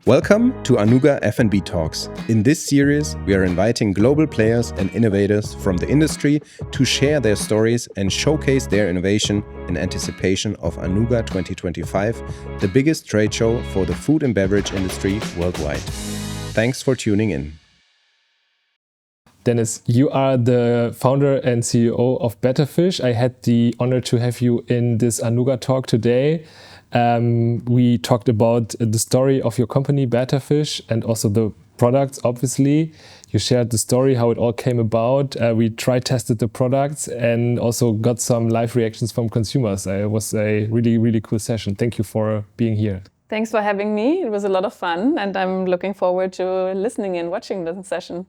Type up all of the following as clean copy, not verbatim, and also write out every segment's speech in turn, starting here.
Welcome to Anuga F&B Talks. In this series, we are inviting global players and innovators from the industry to share their stories and showcase their innovation in anticipation of Anuga 2025, the biggest trade show for the food and beverage industry worldwide. Thanks for tuning in. Deniz, you are the founder and CEO of BettaFish. I had the honor to have you in this Anuga talk today. We talked about the story of your company, BettaFish, and also the products, obviously. You shared the story, how it all came about. We tested the products and also got some live reactions from consumers. It was a really, really cool session. Thank you for being here. Thanks for having me. It was a lot of fun, and I'm looking forward to listening and watching the session.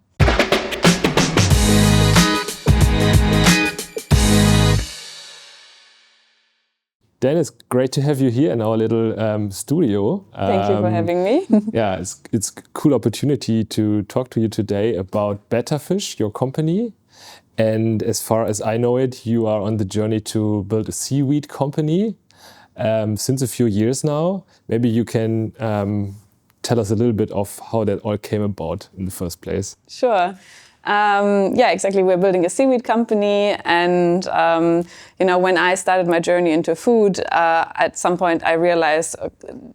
Deniz, great to have you here in our little studio. Thank you for having me. Yeah, it's a cool opportunity to talk to you today about BettaFish, your company. And as far as I know it, you are on the journey to build a seaweed company since a few years now. Maybe you can tell us a little bit of how that all came about in the first place. Sure. Yeah, exactly. We're building a seaweed company, and when I started my journey into food, at some point I realized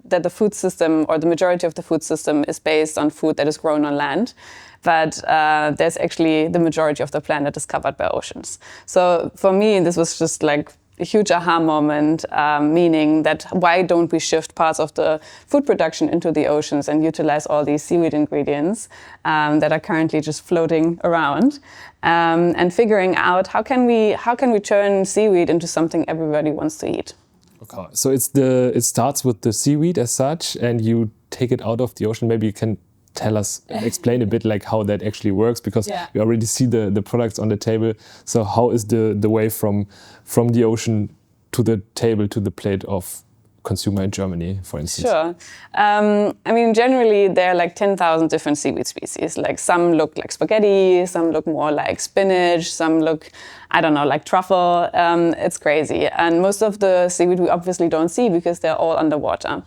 that the food system, or the majority of the food system, is based on food that is grown on land. But there's actually the majority of the planet is covered by oceans. So for me, this was just like a huge aha moment, meaning that why don't we shift parts of the food production into the oceans and utilize all these seaweed ingredients that are currently just floating around, and figuring out how can we turn seaweed into something everybody wants to eat. Okay, so it starts with the seaweed as such, and you take it out of the ocean. Maybe you can tell us, explain a bit like how that actually works, because we already see the products on the table. So how is the way from the ocean to the table, to the plate of consumer in Germany, for instance? Sure. Generally there are like 10,000 different seaweed species. Like some look like spaghetti, some look more like spinach, some look, like truffle. It's crazy. And most of the seaweed we obviously don't see because they're all underwater.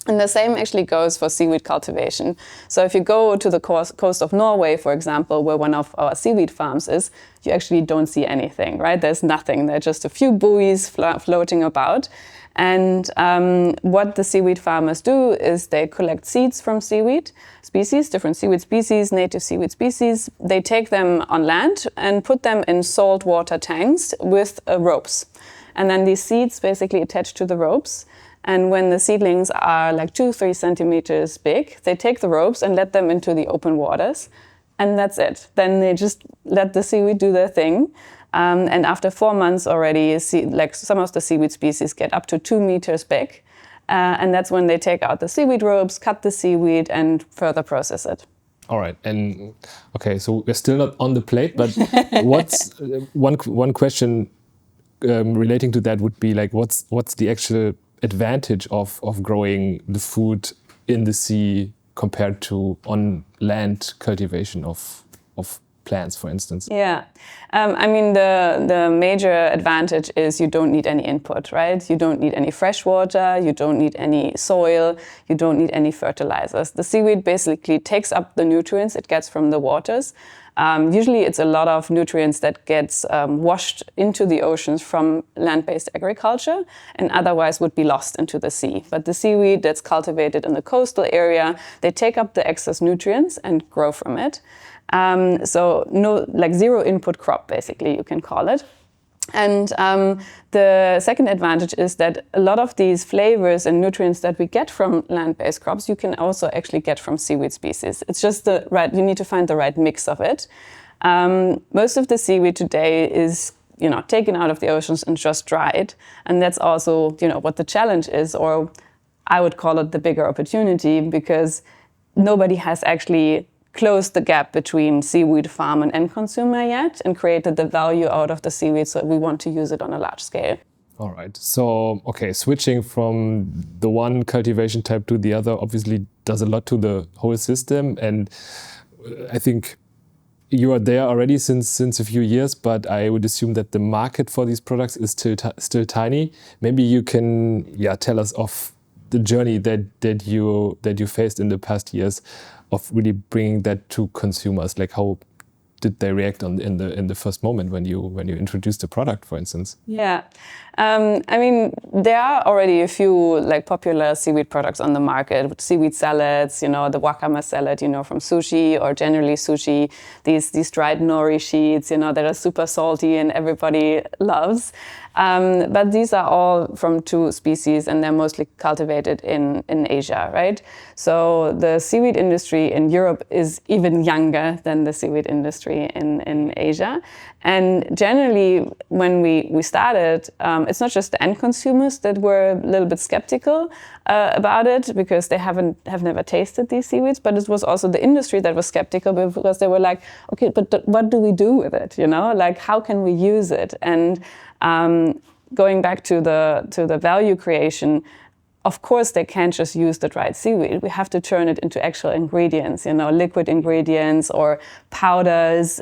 And the same actually goes for seaweed cultivation. So if you go to the coast of Norway, for example, where one of our seaweed farms is, you actually don't see anything, right? There's nothing. There are just a few buoys floating about. And what the seaweed farmers do is they collect seeds from seaweed species, different seaweed species, native seaweed species. They take them on land and put them in saltwater tanks with ropes. And then these seeds basically attach to the ropes. And when the seedlings are like 2-3 centimeters big, they take the ropes and let them into the open waters. And that's it. Then they just let the seaweed do their thing. And after 4 months already, some of the seaweed species get up to 2 meters big. And that's when they take out the seaweed ropes, cut the seaweed, and further process it. All right. And okay, so we're still not on the plate, but what's one question relating to that would be like, what's the actual advantage of growing the food in the sea compared to on land cultivation of plants, for instance? Yeah, the major advantage is you don't need any input, right? You don't need any fresh water, you don't need any soil, you don't need any fertilizers. The seaweed basically takes up the nutrients it gets from the waters. Usually it's a lot of nutrients that gets washed into the oceans from land-based agriculture and otherwise would be lost into the sea. But the seaweed that's cultivated in the coastal area, they take up the excess nutrients and grow from it. So zero input crop, basically, you can call it. And the second advantage is that a lot of these flavors and nutrients that we get from land-based crops, you can also actually get from seaweed species. It's just you need to find the right mix of it. Most of the seaweed today is, taken out of the oceans and just dried. And that's also, what the challenge is, or I would call it the bigger opportunity, because nobody has actually closed the gap between seaweed farm and end consumer yet and created the value out of the seaweed, so we want to use it on a large scale. All right. So, switching from the one cultivation type to the other obviously does a lot to the whole system. And I think you are there already since a few years, but I would assume that the market for these products is still tiny. Maybe you can tell us of the journey that you faced in the past years of really bringing that to consumers? Like how did they react in the first moment when you introduced the product, for instance? Yeah, I mean, there are already a few like popular seaweed products on the market. Seaweed salads, the wakame salad, from sushi, or generally sushi. These dried nori sheets, that are super salty and everybody loves. But these are all from 2 species, and they're mostly cultivated in Asia, right? So the seaweed industry in Europe is even younger than the seaweed industry in Asia. And generally, when we started, it's not just the end consumers that were a little bit skeptical about it, because they have never tasted these seaweeds, but it was also the industry that was skeptical, because they were like, okay, but what do we do with it? Like, how can we use it? And going back to the value creation, of course, they can't just use the dried seaweed. We have to turn it into actual ingredients, liquid ingredients or powders,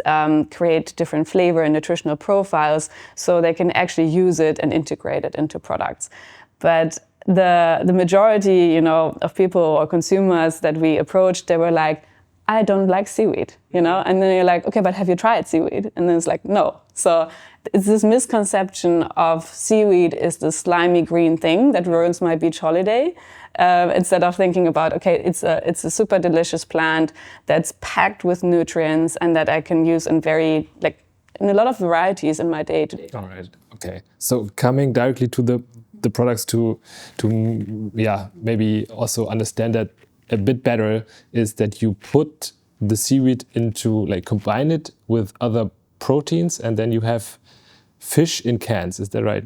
create different flavor and nutritional profiles so they can actually use it and integrate it into products. But the majority, of people or consumers that we approached, they were like, I don't like seaweed, And then you're like, okay, but have you tried seaweed? And then it's like, no. So it's this misconception of seaweed is the slimy green thing that ruins my beach holiday, instead of thinking about, okay, it's a super delicious plant that's packed with nutrients and that I can use in a lot of varieties in my day-to-day. All right. Okay. So coming directly to the products to maybe also understand that a bit better, is that you put the seaweed into, combine it with other proteins, and then you have fish in cans. Is that right?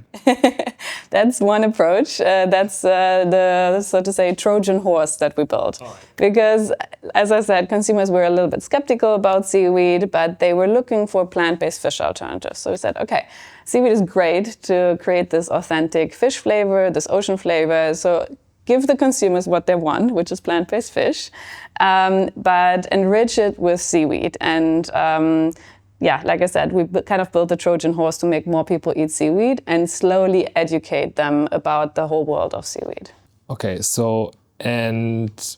That's one approach. That's the, so to say, Trojan horse that we built. Oh. Because, as I said, consumers were a little bit skeptical about seaweed, but they were looking for plant-based fish alternatives. So we said, okay, seaweed is great to create this authentic fish flavor, this ocean flavor. So give the consumers what they want, which is plant-based fish, but enrich it with seaweed. And like I said, we kind of built the Trojan horse to make more people eat seaweed and slowly educate them about the whole world of seaweed. Okay, so, and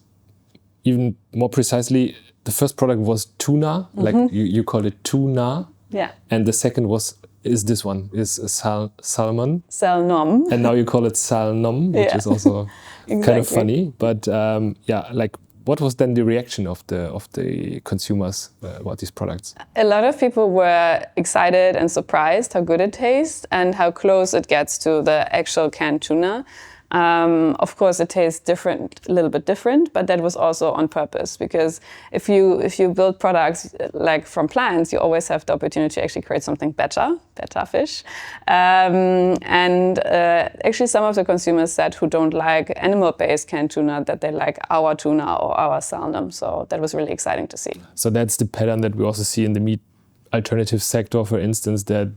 even more precisely, the first product was tuna, like you called it tuna. Yeah. And the second is this one, is salmon. Salnom. And now you call it salnom, which is also kind of funny. But what was then the reaction of the consumers about these products? A lot of people were excited and surprised how good it tastes and how close it gets to the actual canned tuna. Of course, it tastes a little bit different, but that was also on purpose, because if you build products like from plants, you always have the opportunity to actually create something better fish. Actually, some of the consumers said who don't like animal-based canned tuna that they like our tuna or our salmon. So that was really exciting to see. So that's the pattern that we also see in the meat alternative sector, for instance, that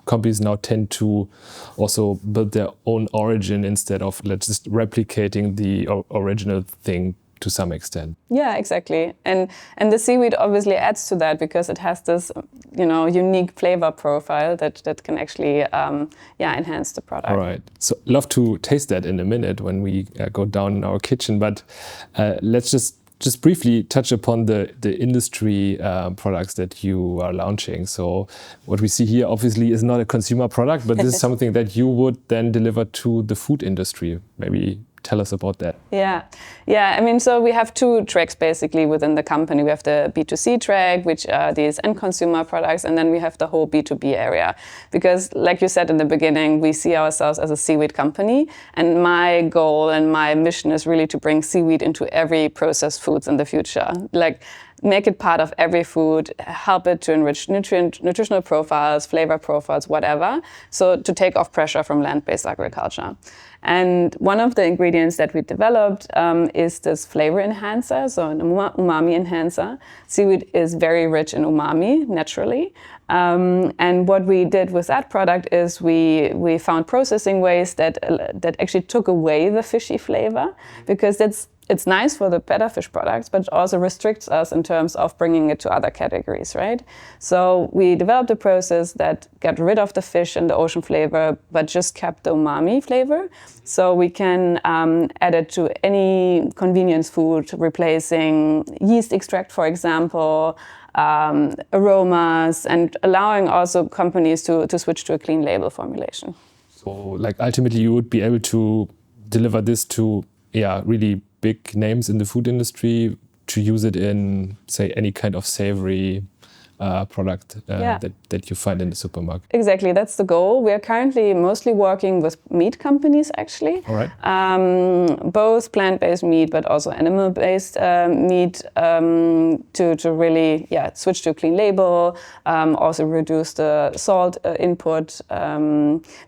companies now tend to also build their own origin instead of just replicating the original thing to some extent. Yeah, exactly. And the seaweed obviously adds to that, because it has this, unique flavor profile that can actually, enhance the product. All right. So love to taste that in a minute when we go down in our kitchen. But let's just briefly touch upon the industry products that you are launching. So what we see here obviously is not a consumer product, but this is something that you would then deliver to the food industry. Maybe tell us about that. Yeah. I mean, so we have 2 tracks basically within the company. We have the B2C track, which are these end consumer products, and then we have the whole B2B area. Because like you said in the beginning, we see ourselves as a seaweed company, and my goal and my mission is really to bring seaweed into every processed foods in the future. Like, make it part of every food, help it to enrich nutritional profiles, flavor profiles, whatever. So to take off pressure from land-based agriculture. And one of the ingredients that we developed is this flavor enhancer, so an umami enhancer. Seaweed is very rich in umami, naturally. And what we did with that product is we found processing ways that actually took away the fishy flavor, because it's nice for the BettaFish products, but it also restricts us in terms of bringing it to other categories, right? So we developed a process that got rid of the fish and the ocean flavor, but just kept the umami flavor. So we can add it to any convenience food, replacing yeast extract, for example, aromas, and allowing also companies to switch to a clean label formulation. So like ultimately you would be able to deliver this to really big names in the food industry to use it in, say, any kind of savory product that you find in the supermarket. Exactly, that's the goal. We are currently mostly working with meat companies, actually. All right. Both plant-based meat, but also animal-based meat, to really switch to a clean label, also reduce the salt input,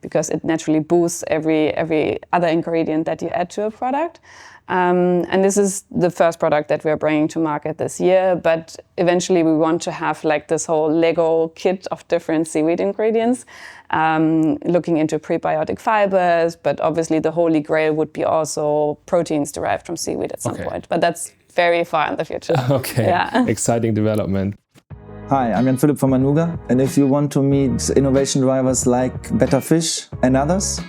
because it naturally boosts every other ingredient that you add to a product. And this is the first product that we are bringing to market this year, but eventually we want to have like this whole Lego kit of different seaweed ingredients, looking into prebiotic fibers, but obviously the holy grail would be also proteins derived from seaweed at some point, but that's very far in the future. Okay, exciting development. Hi, I'm Jan-Philipp from Anuga, and if you want to meet innovation drivers like BettaFish and others,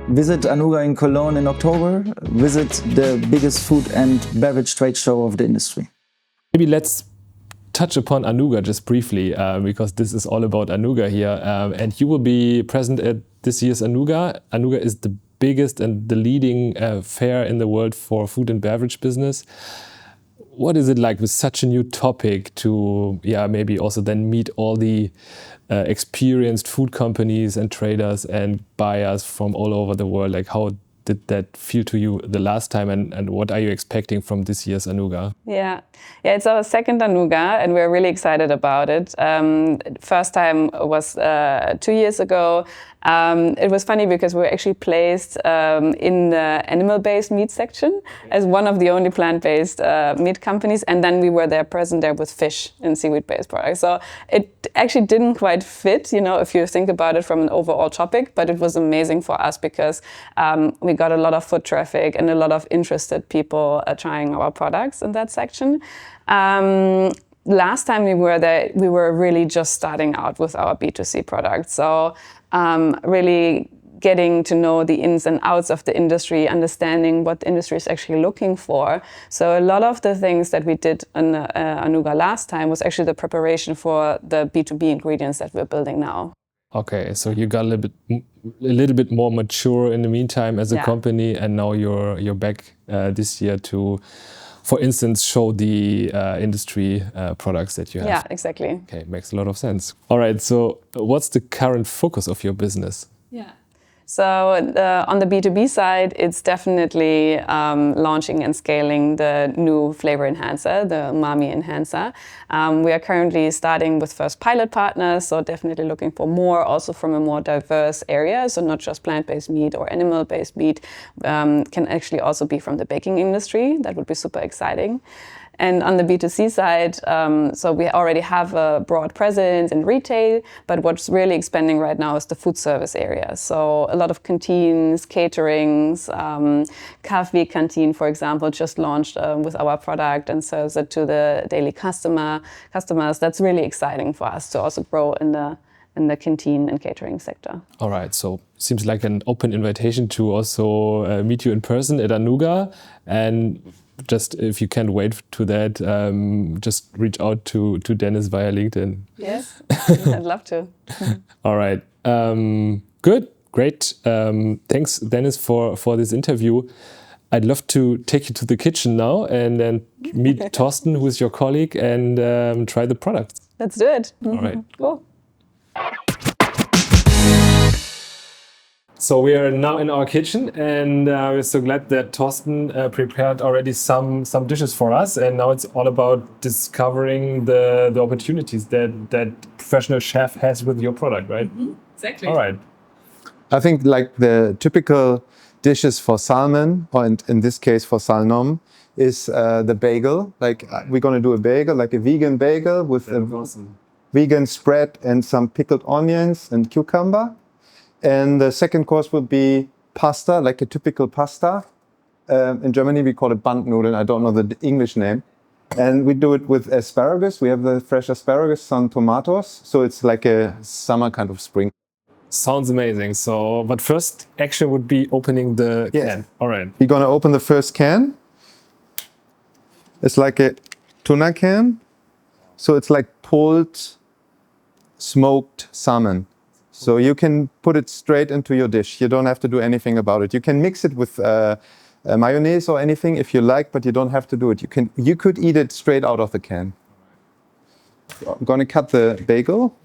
visit Anuga in Cologne in October. Visit the biggest food and beverage trade show of the industry. Maybe let's touch upon Anuga just briefly, because this is all about Anuga here. And you will be present at this year's Anuga. Anuga is the biggest and the leading fair in the world for food and beverage business. What is it like with such a new topic to maybe also then meet all the experienced food companies and traders and buyers from all over the world? Like, how did that feel to you the last time, and what are you expecting from this year's Anuga? Yeah, it's our second Anuga, and we're really excited about it. First time was 2 years ago. It was funny because we were actually placed in the animal-based meat section as one of the only plant-based meat companies, and then we were present there with fish and seaweed-based products. So it actually didn't quite fit, if you think about it from an overall topic, but it was amazing for us because we got a lot of foot traffic and a lot of interested people trying our products in that section. Last time we were there, we were really just starting out with our B2C products. So really getting to know the ins and outs of the industry, understanding what the industry is actually looking for. So a lot of the things that we did on Anuga last time was actually the preparation for the B2B ingredients that we're building now. Okay, so you got a little bit more mature in the meantime as a company, and now you're back this year to, for instance, show the industry products that you have. Yeah, exactly. Okay, makes a lot of sense. All right, so what's the current focus of your business? Yeah. So on the B2B side, it's definitely launching and scaling the new flavor enhancer, the umami enhancer. We are currently starting with first pilot partners, so definitely looking for more, also from a more diverse area. So not just plant-based meat or animal-based meat, can actually also be from the baking industry. That would be super exciting. And on the B2C side, so we already have a broad presence in retail, but what's really expanding right now is the food service area. So a lot of canteens, caterings, KfW Canteen, for example, just launched with our product and serves it to the daily customers. That's really exciting for us to also grow in the canteen and catering sector. All right, so seems like an open invitation to also meet you in person at Anuga. And just if you can't wait to that, just reach out to Deniz via LinkedIn. Yes, I'd love to. All right, good, great. Thanks, Deniz, for this interview. I'd love to take you to the kitchen now and then meet Thorsten, who is your colleague, and try the products. Let's do it. All right. Cool. So we are now in our kitchen, and we're so glad that Thorsten prepared already some dishes for us. And now it's all about discovering the opportunities that professional chef has with your product, right? Mm-hmm. Exactly. All right. I think like the typical dishes for salmon, or in this case for salmon, is the bagel. Like we're going to do a bagel, like a vegan bagel with a vegan spread and some pickled onions and cucumber. And the second course would be pasta, like a typical pasta. In Germany, we call it Bandnudeln. I don't know the English name. And we do it with asparagus. We have the fresh asparagus, some tomatoes. So it's like a summer kind of spring. Sounds amazing. So, but first action would be opening the can. All right. We're gonna open the first can. It's like a tuna can. So it's like pulled, smoked salmon. So you can put it straight into your dish. You don't have to do anything about it. You can mix it with mayonnaise or anything if you like, but you don't have to do it. You could eat it straight out of the can. So I'm gonna cut the bagel.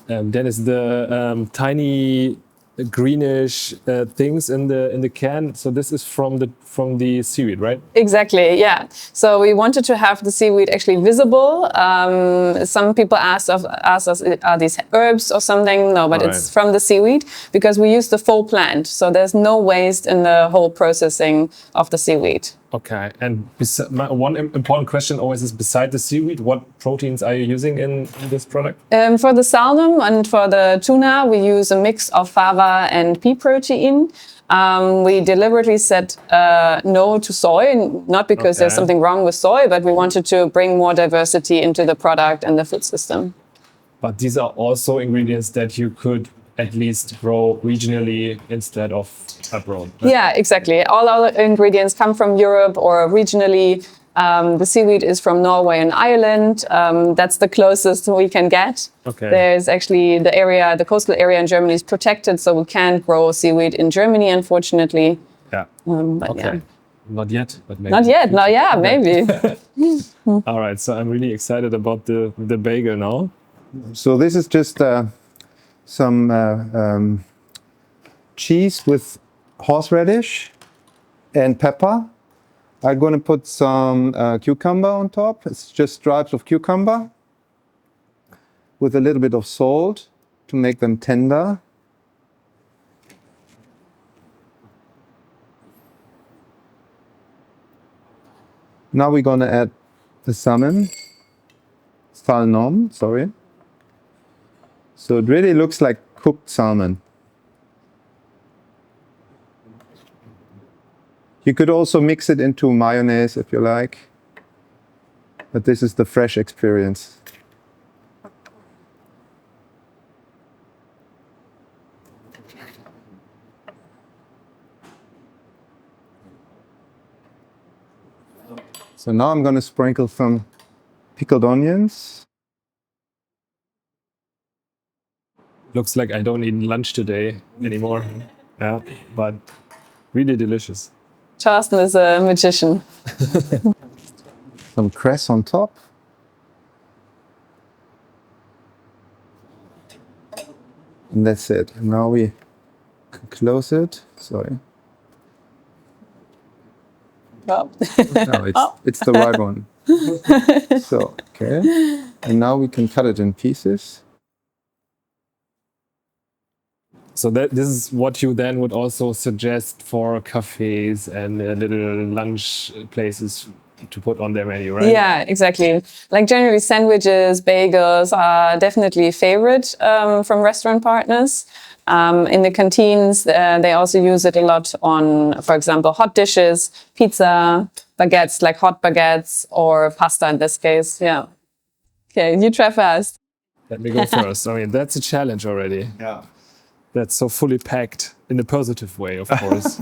Deniz, the tiny greenish things in the can. So this is from the seaweed, right? Exactly, yeah. So we wanted to have the seaweed actually visible. Some people ask us, are these herbs or something? No, but it's from the seaweed because we use the full plant. So there's no waste in the whole processing of the seaweed. Okay, and one important question always is, beside the seaweed, what proteins are you using in this product? For the salmon and for the tuna, we use a mix of fava and pea protein. We deliberately said no to soy, not because there's something wrong with soy, but we wanted to bring more diversity into the product and the food system. But these are also ingredients that you could at least grow regionally instead of abroad. Right? Yeah, exactly. All our ingredients come from Europe or regionally. The seaweed is from Norway and Ireland. That's the closest we can get. Okay. There's actually the coastal area in Germany is protected, so we can't grow seaweed in Germany, unfortunately. Yeah. But okay. yeah. Not yet, but maybe. Not yet. No, yeah, maybe. All right. So I'm really excited about the bagel now. So this is just some cheese with horseradish and pepper. I'm going to put some cucumber on top. It's just stripes of cucumber with a little bit of salt to make them tender. Now we're going to add the salmon. Salmon, sorry. So it really looks like cooked salmon. You could also mix it into mayonnaise if you like, but this is the fresh experience. So now I'm going to sprinkle some pickled onions. Looks like I don't need lunch today anymore. Yeah, but really delicious. Charleston is a magician. Some cress on top. And that's it. And now we can close it. Sorry. Oh. No, it's the right one. So, okay. And now we can cut it in pieces. So this is what you then would also suggest for cafes and little lunch places to put on their menu, right? Yeah, exactly. Like generally sandwiches, bagels are definitely a favorite from restaurant partners. In the canteens, they also use it a lot on, for example, hot dishes, pizza, baguettes, like hot baguettes, or pasta in this case. Yeah. Okay, you try first. Let me go first. I mean, that's a challenge already. Yeah. That's so fully packed in a positive way, of course.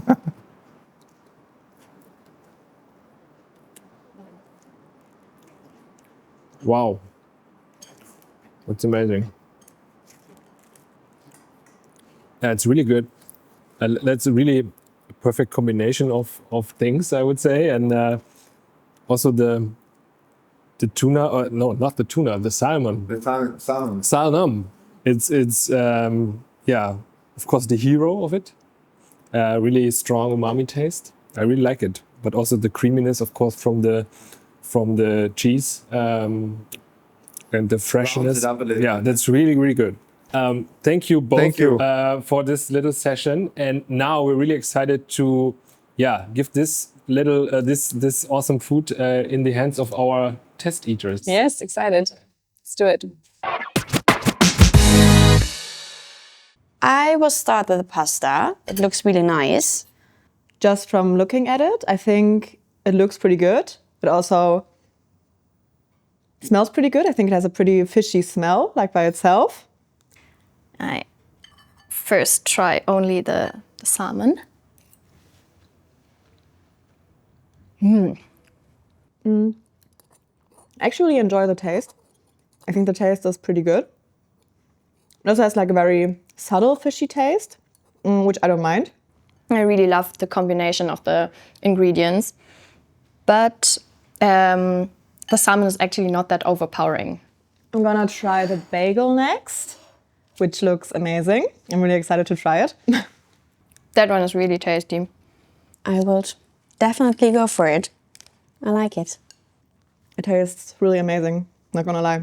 Wow. That's amazing. Yeah, it's really good. That's a really perfect combination of things, I would say. And also the tuna, or no, not the tuna, the salmon. The salmon. Salmon. It's yeah, of course, the hero of it. Really strong umami taste. I really like it. But also the creaminess, of course, from the cheese and the freshness. Yeah, that's really, really good. Thank you both. Thank you. For this little session. And now we're really excited to, give this little this awesome food in the hands of our test eaters. Yes, excited. Let's do it. I will start with the pasta. It looks really nice. Just from looking at it, I think it looks pretty good, but also Smells pretty good. I think it has a pretty fishy smell, like by itself. I first try only the salmon. Actually enjoy the taste. I think the taste is pretty good. It also has like a very subtle fishy taste, which I don't mind. I really love the combination of the ingredients, but the salmon is actually not that overpowering. I'm gonna try the bagel next, which looks amazing. I'm really excited to try it. That one is really tasty. I will definitely go for it. I like it. It tastes really amazing, not gonna lie.